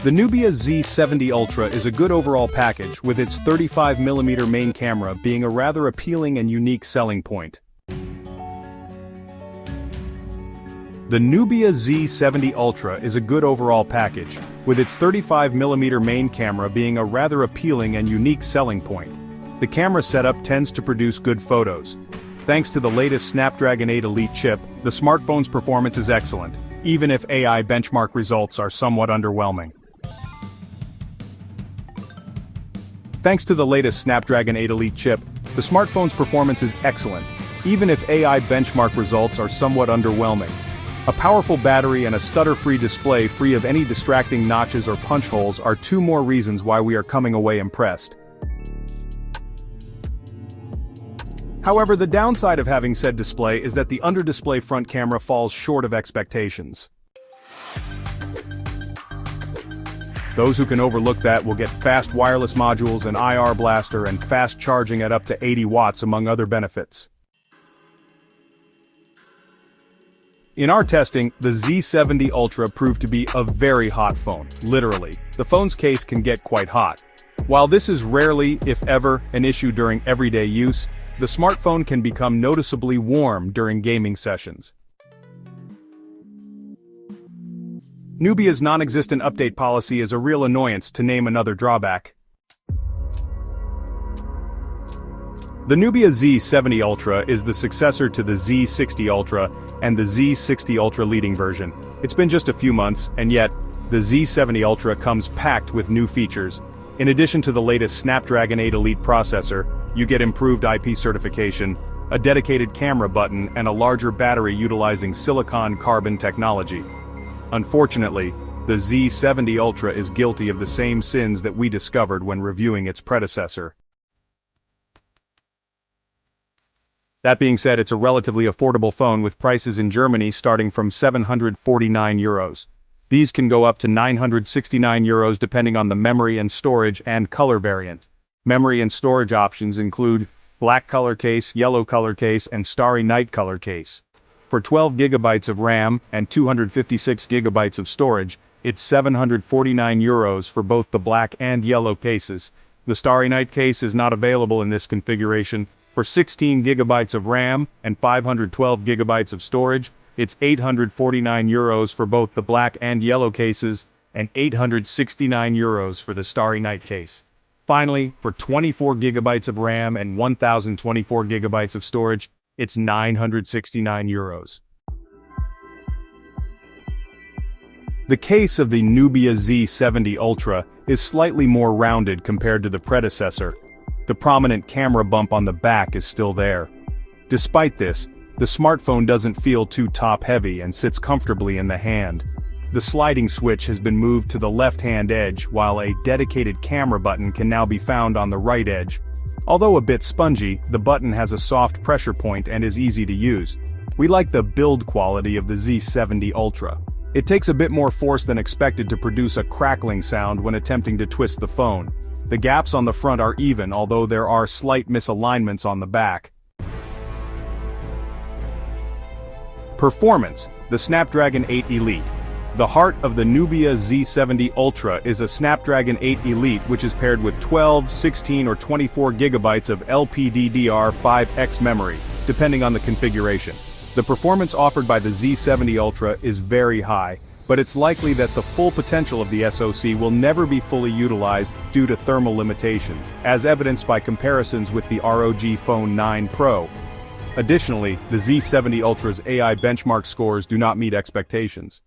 The Nubia Z70 Ultra is a good overall package, with its 35mm main camera being a rather appealing and unique selling point. The Nubia Z70 Ultra is a good overall package, with its 35mm main camera being a rather appealing and unique selling point. The camera setup tends to produce good photos. Thanks to the latest Snapdragon 8 Elite chip, the smartphone's performance is excellent, even if AI benchmark results are somewhat underwhelming. Thanks to the latest Snapdragon 8 Elite chip, the smartphone's performance is excellent, even if AI benchmark results are somewhat underwhelming. A powerful battery and a stutter-free display free of any distracting notches or punch holes are two more reasons why we are coming away impressed. However, the downside of having said display is that the under-display front camera falls short of expectations. Those who can overlook that will get fast wireless modules, an IR blaster, and fast charging at up to 80 watts among other benefits. In our testing, the Z70 Ultra proved to be a very hot phone, literally. The phone's case can get quite hot. While this is rarely, if ever, an issue during everyday use, the smartphone can become noticeably warm during gaming sessions. Nubia's non-existent update policy is a real annoyance, to name another drawback. The Nubia Z70 Ultra is the successor to the Z60 Ultra and the Z60 Ultra leading version. It's been just a few months, and yet, the Z70 Ultra comes packed with new features. In addition to the latest Snapdragon 8 Elite processor, you get improved IP certification, a dedicated camera button, and a larger battery utilizing silicon-carbon technology. Unfortunately, the Z70 Ultra is guilty of the same sins that we discovered when reviewing its predecessor. That being said, it's a relatively affordable phone with prices in Germany starting from €749. These can go up to €969 depending on the memory and storage and color variant. Memory and storage options include black color case, yellow color case, and starry night color case. For 12 GB of RAM and 256 GB of storage, it's €749 for both the black and yellow cases. The starry night case is not available in this configuration. For 16 GB of RAM and 512 GB of storage, it's €849 for both the black and yellow cases, and €869 for the starry night case. Finally, for 24 GB of RAM and 1024 GB of storage, it's €969. The case of the Nubia Z70 Ultra is slightly more rounded compared to the predecessor. The prominent camera bump on the back is still there. Despite this, the smartphone doesn't feel too top-heavy and sits comfortably in the hand. The sliding switch has been moved to the left-hand edge, while a dedicated camera button can now be found on the right edge. Although a bit spongy, the button has a soft pressure point and is easy to use. We like the build quality of the Z70 Ultra. It takes a bit more force than expected to produce a crackling sound when attempting to twist the phone. The gaps on the front are even, although there are slight misalignments on the back. Performance: the Snapdragon 8 Elite. The heart of the Nubia Z70 Ultra is a Snapdragon 8 Elite, which is paired with 12, 16 or 24 GB of LPDDR5X memory, depending on the configuration. The performance offered by the Z70 Ultra is very high, but it's likely that the full potential of the SoC will never be fully utilized due to thermal limitations, as evidenced by comparisons with the ROG Phone 9 Pro. Additionally, the Z70 Ultra's AI benchmark scores do not meet expectations.